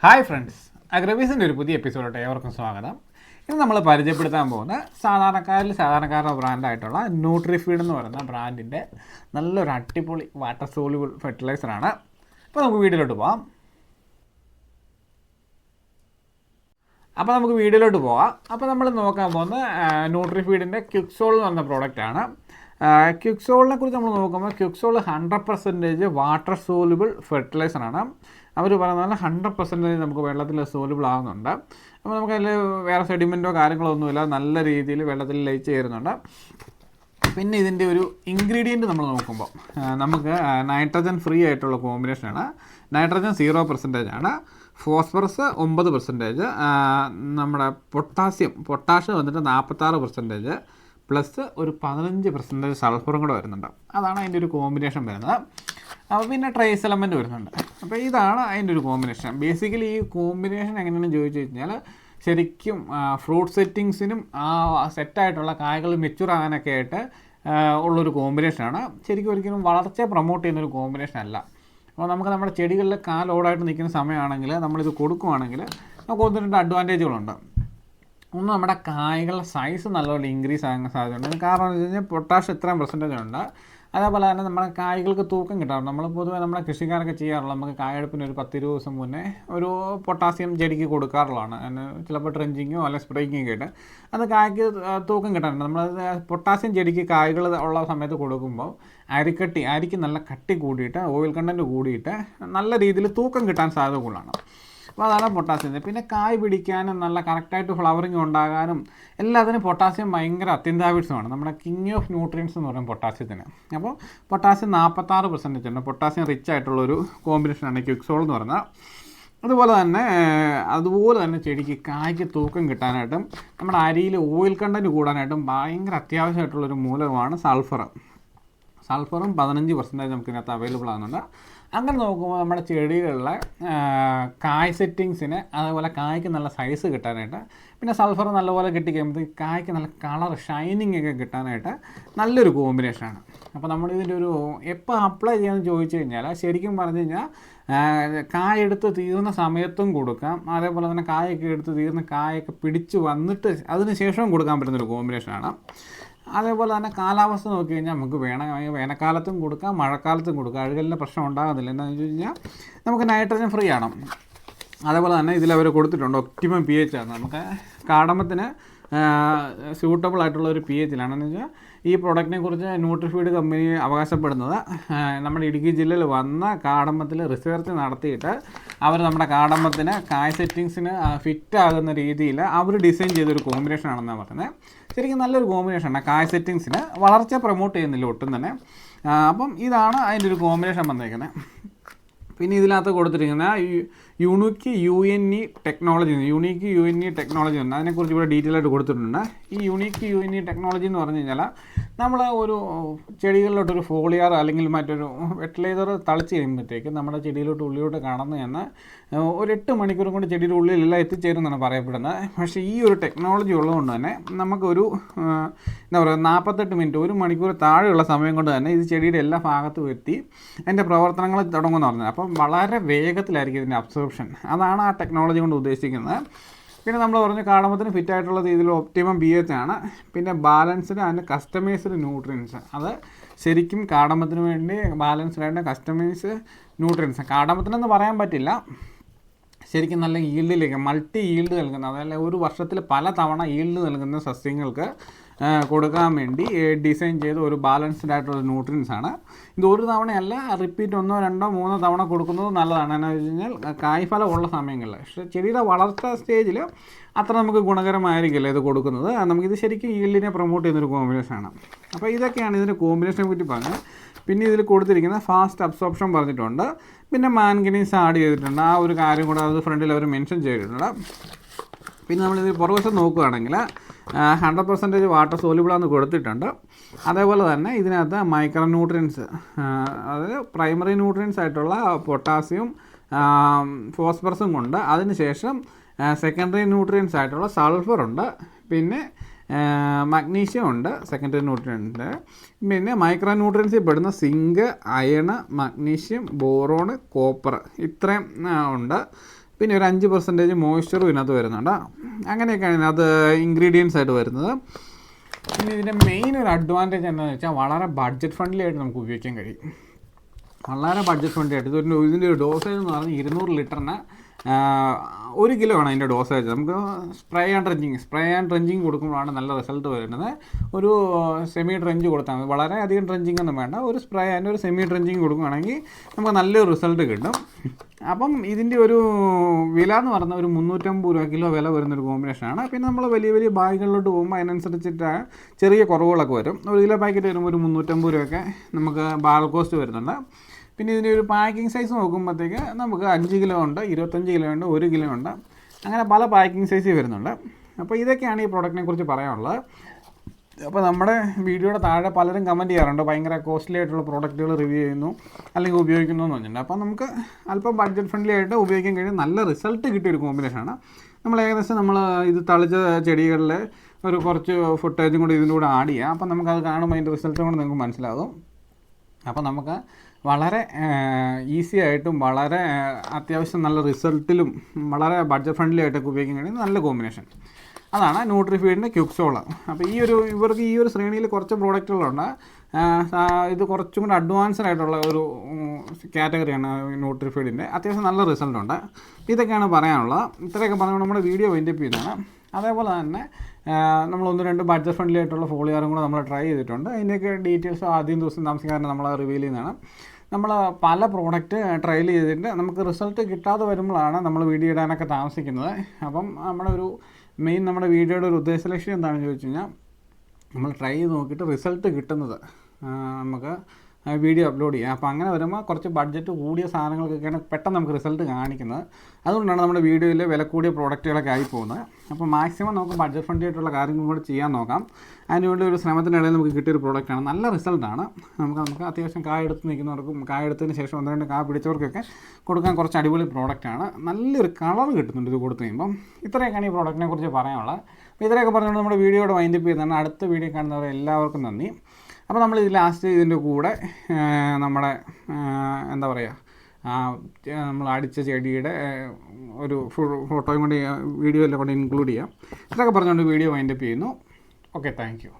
Hi friends, അഗ്രബീസിൻ്റെ ഒരു പുതിയ എപ്പിസോഡോട്ട് ഏവർക്കും സ്വാഗതം. ഇന്ന് നമ്മൾ പരിചയപ്പെടുത്താൻ പോകുന്ന സാധാരണക്കാരുടെ ബ്രാൻഡായിട്ടുള്ള ന്യൂട്രിഫീഡ് എന്ന് പറയുന്ന ബ്രാൻഡിൻ്റെ നല്ലൊരു അടിപൊളി വാട്ടർ സോല്യൂബിൾ ഫെർട്ടിലൈസറാണ്. അപ്പോൾ നമുക്ക് വീഡിയോയിലോട്ട് പോകാം. അപ്പോൾ നമ്മൾ നോക്കാൻ പോകുന്ന ന്യൂട്രിഫീഡിൻ്റെ ക്യുക്സോൾ എന്ന് പറഞ്ഞ പ്രോഡക്റ്റാണ്. ക്യുക്സോളിനെ കുറിച്ച് നമ്മൾ നോക്കുമ്പോൾ ക്യുക്സോൾ 100% വാട്ടർ സോല്യൂബിൾ ഫെർട്ടിലൈസറാണ്. അവർ പറയുന്നത് 100% നമുക്ക് വെള്ളത്തിൽ സോല്യൂബിൾ ആകുന്നുണ്ട്. അപ്പോൾ നമുക്കതിൽ വേറെ സെഡിമെൻറ്റോ കാര്യങ്ങളോ ഒന്നുമില്ല, നല്ല രീതിയിൽ വെള്ളത്തിൽ ലയിച്ച് ചേരുന്നുണ്ട്. പിന്നെ ഇതിൻ്റെ ഒരു ഇൻഗ്രീഡിയൻറ്റ് നമ്മൾ നോക്കുമ്പോൾ നമുക്ക് നൈട്രജൻ ഫ്രീ ആയിട്ടുള്ള കോമ്പിനേഷനാണ്. നൈട്രജൻ 0% ആണ്, ഫോസ്ഫറസ് 9%, നമ്മുടെ പൊട്ടാഷ് വന്നിട്ട് 46%, പ്ലസ് ഒരു 15% സൾഫറും കൂടെ വരുന്നുണ്ട്. അതാണ് അതിൻ്റെ ഒരു കോമ്പിനേഷൻ വരുന്നത്. അപ്പോൾ പിന്നെ ട്രേസ് എലമെൻറ്റ് വരുന്നുണ്ട്. അപ്പോൾ ഇതാണ് അതിൻ്റെ ഒരു കോമ്പിനേഷൻ. ബേസിക്കലി ഈ കോമ്പിനേഷൻ എങ്ങനെയാണെന്ന് ചോദിച്ചു കഴിഞ്ഞാൽ ശരിക്കും ഫ്രൂട്ട് സെറ്റിങ്സിനും സെറ്റായിട്ടുള്ള കായകൾ മെച്യൂർ ആകാനൊക്കെ ആയിട്ട് ഉള്ളൊരു കോമ്പിനേഷനാണ്. ശരിക്കും ഒരിക്കലും വളർച്ചയെ പ്രൊമോട്ട് ചെയ്യുന്നൊരു കോമ്പിനേഷൻ അല്ല. അപ്പോൾ നമുക്ക് നമ്മുടെ ചെടികളിൽ കാലോടായിട്ട് നിൽക്കുന്ന സമയമാണെങ്കിൽ നമ്മളിത് കൊടുക്കുകയാണെങ്കിൽ നമുക്ക് 1-2 അഡ്വാൻറ്റേജുകളുണ്ട്. ഒന്ന്, നമ്മുടെ കായകളുടെ സൈസ് നല്ലപോലെ ഇൻക്രീസ് ആകാൻ സാധ്യതയുണ്ട്. കാരണം എന്ന് വെച്ച് കഴിഞ്ഞാൽ പൊട്ടാഷ് ഇത്രയും % ഉണ്ട്. അതേപോലെ തന്നെ നമ്മുടെ കായ്കൾക്ക് തൂക്കം കിട്ടാറുണ്ട്. നമ്മൾ പൊതുവേ നമ്മുടെ കൃഷിക്കാരൊക്കെ ചെയ്യാറുള്ള നമുക്ക് കായെടുപ്പിന് ഒരു 10-20 ദിവസം മുന്നേ ഒരു പൊട്ടാസ്യം ചെടിക്ക് കൊടുക്കാറുള്ളതാണ്. അതിന് ചിലപ്പോൾ ട്രെഞ്ചിങ്ങോ അല്ലെങ്കിൽ സ്പ്രേയിങ്ങോ ഒക്കെ ആയിട്ട് അത് കായ്ക്ക് തൂക്കം കിട്ടാറുണ്ട്. നമ്മളത് പൊട്ടാസ്യം ചെടിക്ക് കായ്കൾ ഉള്ള സമയത്ത് കൊടുക്കുമ്പോൾ അരിക്ക് നല്ല കട്ടി കൂടിയിട്ട് ഓയിൽ കണ്ടൻറ്റ് കൂടിയിട്ട് നല്ല രീതിയിൽ തൂക്കം കിട്ടാൻ സാധ്യത കൂടുതലാണ്. അപ്പോൾ അതാണ് പൊട്ടാസ്യം. പിന്നെ കായ് പിടിക്കാനും നല്ല കറക്റ്റായിട്ട് ഫ്ലവറിങ് ഉണ്ടാകാനും എല്ലാത്തിനും പൊട്ടാസ്യം ഭയങ്കര അത്യന്താപേക്ഷിതമാണ്. നമ്മുടെ കിങ് ഓഫ് ന്യൂട്രിയൻസ് എന്ന് പറയും പൊട്ടാസ്യത്തിന്. അപ്പോൾ പൊട്ടാസ്യം 46% ഉണ്ട്. പൊട്ടാസ്യം റിച്ച് ആയിട്ടുള്ളൊരു കോമ്പിനേഷനാണ് ക്യുക്സോൾ എന്ന് പറഞ്ഞാൽ. അതുപോലെ തന്നെ ചെടിക്ക് കായ്ക്ക് തൂക്കം കിട്ടാനായിട്ടും നമ്മുടെ അരിയിൽ ഓയിൽ കണ്ടൻറ്റ് കൂടാനായിട്ടും ഭയങ്കര അത്യാവശ്യമായിട്ടുള്ളൊരു മൂലകമാണ് സൾഫറും 15% നമുക്കിതിനകത്ത് അവൈലബിൾ ആകുന്നുണ്ട്. അങ്ങനെ നോക്കുമ്പോൾ നമ്മുടെ ചെടികളിലെ കായ് സെറ്റിങ്സിന് അതുപോലെ കായ്ക്ക് നല്ല സൈസ് കിട്ടാനായിട്ട്, പിന്നെ സൾഫർ നല്ലപോലെ കിട്ടിക്കഴിയുമ്പോൾ കായ്ക്ക് നല്ല കളർ ഷൈനിങ് ഒക്കെ കിട്ടാനായിട്ട് നല്ലൊരു കോമ്പിനേഷനാണ്. അപ്പോൾ നമ്മളിതിൻ്റെ ഒരു എപ്പോൾ അപ്ലൈ ചെയ്യാമെന്ന് ചോദിച്ചു കഴിഞ്ഞാൽ ശരിക്കും പറഞ്ഞു കഴിഞ്ഞാൽ കായെടുത്ത് തീർന്ന സമയത്തും കൊടുക്കാം. അതേപോലെ തന്നെ കായൊക്കെ എടുത്ത് തീർന്ന കായൊക്കെ പിടിച്ച് വന്നിട്ട് അതിന് ശേഷവും കൊടുക്കാൻ പറ്റുന്നൊരു കോമ്പിനേഷനാണ്. അതേപോലെ തന്നെ കാലാവസ്ഥ നോക്കി കഴിഞ്ഞാൽ നമുക്ക് വേനൽക്കാലത്തും കൊടുക്കാം, മഴക്കാലത്തും കൊടുക്കാം. അഴുകലിൻ്റെ പ്രശ്നം ഉണ്ടാകുന്നില്ല. എന്താണെന്ന് വെച്ച് കഴിഞ്ഞാൽ നമുക്ക് നൈട്രജൻ ഫ്രീ ആണ്. അതേപോലെ തന്നെ ഇതിലവർ കൊടുത്തിട്ടുണ്ട് ഒപ്റ്റിമം pH ആണ്. നമുക്ക് കാടമത്തിന് സ്യൂട്ടബിൾ ആയിട്ടുള്ള ഒരു pHലാണ്. എന്ന് വെച്ചാൽ ഈ പ്രോഡക്റ്റിനെ കുറിച്ച് ന്യൂട്രിഫീഡ് കമ്പനി അവകാശപ്പെടുന്നത് നമ്മുടെ ഇടുക്കി ജില്ലയിൽ വന്ന കാടമ്പത്തിൽ റിസർച്ച് നടത്തിയിട്ട് അവർ നമ്മുടെ കാടമ്പത്തിന് കായ് സെറ്റിങ്സിന് ഫിറ്റ് ആകുന്ന രീതിയിൽ അവർ ഡിസൈൻ ചെയ്തൊരു കോമ്പിനേഷൻ ആണെന്നാണ് പറയുന്നത്. ശരിക്കും നല്ലൊരു കോമ്പിനേഷനാണ്. കായ് സെറ്റിങ്സിന് വളർച്ച പ്രൊമോട്ട് ചെയ്യുന്നില്ല ഒട്ടും തന്നെ. അപ്പം ഇതാണ് അതിൻ്റെ ഒരു കോമ്പിനേഷൻ വന്നേക്കുന്നത്. പിന്നെ ഇതിനകത്ത് കൊടുത്തിരിക്കുന്ന യുണീക്ക് UNE ടെക്നോളജി ഉണ്ട്. അതിനെക്കുറിച്ച് ഇവിടെ ഡീറ്റെയിൽ ആയിട്ട് കൊടുത്തിട്ടുണ്ട്. ഈ യുണീക്ക് UNE ടെക്നോളജി എന്ന് പറഞ്ഞു കഴിഞ്ഞാൽ നമ്മൾ ഒരു ചെടികളിലോട്ടൊരു ഫോളിയർ അല്ലെങ്കിൽ മറ്റൊരു ഫെർട്ടിലൈസർ തളിച്ച് കഴിയുമ്പോഴത്തേക്ക് നമ്മുടെ ചെടിയിലോട്ട് ഉള്ളിലോട്ട് കടന്നു ചെന്ന് ഒരു 8 മണിക്കൂറും കൊണ്ട് ചെടിയുടെ ഉള്ളിലെല്ലാം എത്തിച്ചേരുമെന്നാണ് പറയപ്പെടുന്നത്. പക്ഷേ ഈ ഒരു ടെക്നോളജി ഉള്ളതുകൊണ്ട് തന്നെ നമുക്കൊരു 48 മിനിറ്റ്, 1 മണിക്കൂർ താഴെയുള്ള സമയം കൊണ്ട് തന്നെ ഇത് ചെടിയുടെ എല്ലാ ഭാഗത്തും എത്തി അതിൻ്റെ പ്രവർത്തനങ്ങൾ തുടങ്ങുമെന്ന് പറഞ്ഞത്. അപ്പം വളരെ വേഗത്തിലായിരിക്കും ഇതിൻ്റെ അബ്സോർപ്ഷൻ. അതാണ് ആ ടെക്നോളജി കൊണ്ട് ഉദ്ദേശിക്കുന്നത്. പിന്നെ നമ്മൾ പറഞ്ഞ കാടമത്തിന് ഫിറ്റായിട്ടുള്ള രീതിയിൽ ഒപ്റ്റിമം pH ആണ്. പിന്നെ ബാലൻസ്ഡ് ആൻഡ് കസ്റ്റമൈസ്ഡ് ന്യൂട്രിയൻസ്, അത് ശരിക്കും കാടമത്തിന് വേണ്ടി ബാലൻസ്ഡ് ആയിട്ട് കസ്റ്റമൈസ് ന്യൂട്രിയൻസ്. കാടമത്തിനെന്ന് പറയാൻ പറ്റില്ല, ശരിക്കും നല്ല ഈൽഡിലേക്ക് മൾട്ടി ഈൽഡ് നൽകുന്ന, അതല്ല ഒരു വർഷത്തിൽ പല തവണ ഈൽഡ് നൽകുന്ന സസ്യങ്ങൾക്ക് കൊടുക്കാൻ വേണ്ടി ഡിസൈൻ ചെയ്ത ഒരു ബാലൻസ്ഡ് ആയിട്ടുള്ള ന്യൂട്രിയൻസ് ആണ്. ഇത് ഒരു തവണയല്ല, റിപ്പീറ്റ് 1, 2, 3 തവണ കൊടുക്കുന്നത് നല്ലതാണ്. എന്ന് വെച്ച് കഴിഞ്ഞാൽ കായ്ഫലം ഉള്ള സമയങ്ങളിൽ. പക്ഷേ ചെടിയുടെ വളർച്ച സ്റ്റേജിൽ അത്ര നമുക്ക് ഗുണകരമായിരിക്കില്ല ഇത് കൊടുക്കുന്നത്. നമുക്കിത് ശരിക്കും ഈൽഡിനെ പ്രൊമോട്ട് ചെയ്യുന്നൊരു കോമ്പിനേഷനാണ്. അപ്പോൾ ഇതൊക്കെയാണ് ഇതിൻ്റെ കോമ്പിനേഷനെ പറ്റി പറഞ്ഞത്. പിന്നെ ഇതിൽ കൊടുത്തിരിക്കുന്ന ഫാസ്റ്റ് അബ്സോർപ്ഷൻ പറഞ്ഞിട്ടുണ്ട്. പിന്നെ മാംഗനീസ് ആഡ് ചെയ്തിട്ടുണ്ട്. ആ ഒരു കാര്യം കൂടെ അത് ഫ്രണ്ടിൽ അവർ മെൻഷൻ ചെയ്തിട്ടുണ്ട്. പിന്നെ നമ്മളിത് പുറകുവശം നോക്കുകയാണെങ്കിൽ 100% വാട്ടർ സോല്യൂബിളാന്ന് കൊടുത്തിട്ടുണ്ട്. അതേപോലെ തന്നെ ഇതിനകത്ത് മൈക്രോ ന്യൂട്രിയൻസ്, അതായത് പ്രൈമറി ന്യൂട്രിയൻസ് ആയിട്ടുള്ള പൊട്ടാസ്യം ഫോസ്ഫറസും കൊണ്ട്, അതിനുശേഷം സെക്കൻഡറി ന്യൂട്രിയൻസ് ആയിട്ടുള്ള സൾഫറുണ്ട്, പിന്നെ മഗ്നീഷ്യം ഉണ്ട് സെക്കൻഡറി ന്യൂട്രിയൻറ്റ്. പിന്നെ മൈക്രോ ന്യൂട്രിയൻസിൽ പെടുന്ന zinc, iron, magnesium, boron, copper ഇത്രയും ഉണ്ട്. പിന്നെ ഒരു 5% മോയ്സ്ചറും ഇതിനകത്ത് വരുന്നുണ്ട്. അങ്ങനെയൊക്കെയാണ് ഇതിനകത്ത് ഇൻഗ്രീഡിയൻസ് ആയിട്ട് വരുന്നത്. പിന്നെ ഇതിൻ്റെ മെയിൻ ഒരു അഡ്വാൻറ്റേജ് എന്താണെന്ന് വെച്ചാൽ വളരെ ബഡ്ജറ്റ് ഫ്രണ്ട്ലി ആയിട്ട് നമുക്ക് ഉപയോഗിക്കാൻ കഴിയും. വളരെ ബഡ്ജറ്റ് ഫ്രണ്ട്ലി ആയിട്ട് ഇതിൻ്റെ ഒരു ഡോസേജ് എന്ന് പറഞ്ഞാൽ 200 ലിറ്ററിന് 1 കിലോ ആണ് അതിൻ്റെ ഡോസേജ്. നമുക്ക് സ്പ്രേ ആൻഡ് ഡ്രഞ്ചിങ് കൊടുക്കുമ്പോഴാണ് നല്ല റിസൾട്ട് വരുന്നത്. ഒരു സെമി ഡ്രഞ്ച് കൊടുത്താൽ മതി, വളരെ അധികം ഡ്രഞ്ചിങ് ഒന്നും വേണ്ട. ഒരു സ്പ്രേ ആൻഡ് ഒരു സെമി ഡ്രഞ്ചിങ് കൊടുക്കുകയാണെങ്കിൽ നമുക്ക് നല്ലൊരു റിസൾട്ട് കിട്ടും. അപ്പം ഇതിൻ്റെ ഒരു വില എന്ന് പറഞ്ഞാൽ ഒരു 350 രൂപ കിലോ വില വരുന്നൊരു കോമ്പിനേഷനാണ്. പിന്നെ നമ്മൾ വലിയ വലിയ ബാഗുകളിലോട്ട് പോകുമ്പോൾ അതിനനുസരിച്ചിട്ട് ചെറിയ കുറവുകളൊക്കെ വരും. 1 കിലോ പാക്കറ്റ് വരുമ്പോൾ ഒരു 350 രൂപയൊക്കെ നമുക്ക് ബാരൽ കോസ്റ്റ് വരുന്നുണ്ട്. പിന്നെ ഇതിൻ്റെ ഒരു പാക്കിംഗ് സൈസ് നോക്കുമ്പോഴത്തേക്ക് നമുക്ക് 5 കിലോ ഉണ്ട്, 25 കിലോ ഉണ്ട്, 1 കിലോ ഉണ്ട്, അങ്ങനെ പല പാക്കിംഗ് സൈസിൽ വരുന്നുണ്ട്. അപ്പോൾ ഇതൊക്കെയാണ് ഈ പ്രോഡക്റ്റിനെ കുറിച്ച് പറയാനുള്ളത്. അപ്പോൾ നമ്മുടെ വീഡിയോയുടെ താഴെ പലരും കമൻറ്റ് ചെയ്യാറുണ്ട് ഭയങ്കര കോസ്റ്റ്ലി ആയിട്ടുള്ള പ്രോഡക്റ്റുകൾ റിവ്യൂ ചെയ്യുന്നു അല്ലെങ്കിൽ ഉപയോഗിക്കുന്നു എന്ന് പറഞ്ഞിട്ടുണ്ട്. അപ്പോൾ നമുക്ക് അല്പം ബഡ്ജറ്റ് ഫ്രണ്ട്ലി ആയിട്ട് ഉപയോഗിക്കാൻ കഴിയും, നല്ല റിസൾട്ട് കിട്ടിയ ഒരു കോമ്പിനേഷനാണ്. നമ്മൾ ഏകദേശം ഇത് തളിച്ച ചെടികളിൽ ഒരു കുറച്ച് ഫുട്ടേജും കൂടി ഇതിൻ്റെ കൂടെ ആഡ് ചെയ്യാം. അപ്പോൾ നമുക്കത് കാണുമ്പോൾ അതിൻ്റെ റിസൾട്ടും കൂടെ നിങ്ങൾക്ക് മനസ്സിലാകും. അപ്പോൾ നമുക്ക് വളരെ ഈസി ആയിട്ടും വളരെ അത്യാവശ്യം നല്ല റിസൾട്ടിലും വളരെ ബഡ്ജറ്റ് ഫ്രണ്ട്ലി ആയിട്ടൊക്കെ ഉപയോഗിക്കാൻ കഴിയുന്ന നല്ല കോമ്പിനേഷൻ അതാണ് ന്യൂട്രിഫീഡിൻ്റെ ക്യുക്സോൾ. അപ്പോൾ ഇവർക്ക് ഈ ഒരു ശ്രേണിയിൽ കുറച്ച് പ്രോഡക്റ്റുകളുണ്ട്. ഇത് കുറച്ചും കൂടി അഡ്വാൻസ്ഡ് ആയിട്ടുള്ള ഒരു കാറ്റഗറിയാണ് ന്യൂട്രിഫീഡിൻ്റെ. അത്യാവശ്യം നല്ല റിസൾട്ടുണ്ട്. ഇതൊക്കെയാണ് പറയാനുള്ളത്. ഇത്രയൊക്കെ പറഞ്ഞുകൊണ്ട് നമ്മുടെ വീഡിയോ വൈൻഡപ്പ് ചെയ്യുന്നതാണ്. അതേപോലെ തന്നെ നമ്മൾ 1-2 ബഡ്ജറ്റ് ഫ്രണ്ട്ലി ആയിട്ടുള്ള ഫോളിയാറും കൂടെ നമ്മൾ ട്രൈ ചെയ്തിട്ടുണ്ട്. അതിൻ്റെയൊക്കെ ഡീറ്റെയിൽസ് ആദ്യം ദിവസം താമസിക്കാതെ നമ്മൾ റിവീൽ ചെയ്യുന്നതാണ്. നമ്മൾ പല പ്രോഡക്റ്റ് ട്രയൽ ചെയ്തിട്ട് നമുക്ക് റിസൾട്ട് കിട്ടാതെ വരുമ്പോഴാണ് നമ്മൾ വീഡിയോ ഇടാനൊക്കെ താമസിക്കുന്നത്. അപ്പം നമ്മുടെ വീഡിയോയുടെ ഒരു ഉദ്ദേശലക്ഷ്യം എന്താണെന്ന് ചോദിച്ചു കഴിഞ്ഞാൽ നമ്മൾ ട്രൈ ചെയ്ത് നോക്കിയിട്ട് റിസൾട്ട് കിട്ടുന്നത് നമുക്ക് വീഡിയോ അപ്ലോഡ് ചെയ്യാം. അപ്പോൾ അങ്ങനെ വരുമ്പോൾ കുറച്ച് ബഡ്ജറ്റ് കൂടിയ സാധനങ്ങൾക്കൊക്കെയാണ് പെട്ടെന്ന് നമുക്ക് റിസൾട്ട് കാണിക്കുന്നത്. അതുകൊണ്ടാണ് നമ്മുടെ വീഡിയോയിൽ വില കൂടിയ പ്രോഡക്റ്റുകളൊക്കെ ആയി പോകുന്നത്. അപ്പോൾ മാക്സിമം നമുക്ക് ബഡ്ജറ്റ് ഫ്രണ്ട്ലി ആയിട്ടുള്ള കാര്യങ്ങളും കൂടി ചെയ്യാൻ നോക്കാം. അതിനുവേണ്ടി ഒരു ശ്രമത്തിനിടയിൽ നമുക്ക് കിട്ടിയൊരു പ്രോഡക്റ്റാണ്, നല്ല റിസൾട്ടാണ്. നമുക്ക് അത്യാവശ്യം കായെടുത്ത് നിൽക്കുന്നവർക്കും കായെടുത്തതിന് ശേഷം 1-2 കായ പിടിച്ചവർക്കൊക്കെ കൊടുക്കാൻ കുറച്ച് അടിപൊളി പ്രോഡക്റ്റാണ്. നല്ലൊരു കളർ കിട്ടുന്നുണ്ട് ഇത് കൊടുത്തു കഴിയുമ്പം. ഇത്രയൊക്കെയാണ് ഈ പ്രോഡക്റ്റിനെ കുറിച്ച് പറയാനുള്ളത്. അപ്പോൾ ഇത്രയൊക്കെ പറഞ്ഞുകൊണ്ട് നമ്മുടെ വീഡിയോയുടെ വൈൻഡപ്പ് ചെയ്യുന്നതാണ്. അടുത്ത വീഡിയോ കാണുന്നവരെ എല്ലാവർക്കും നന്ദി. അപ്പോൾ നമ്മൾ ഇത് ലാസ്റ്റ് ഇതിൻ്റെ കൂടെ നമ്മുടെ എന്താ പറയുക നമ്മൾ അടിച്ച ചെടിയുടെ ഒരു ഫോട്ടോയും കൊണ്ട് വീഡിയോ എല്ലാം കൊണ്ട് ഇൻക്ലൂഡ് ചെയ്യാം. ഇതൊക്കെ പറഞ്ഞുകൊണ്ട് വീഡിയോ വൈൻഡപ്പ് ചെയ്യുന്നു. Okay, thank you.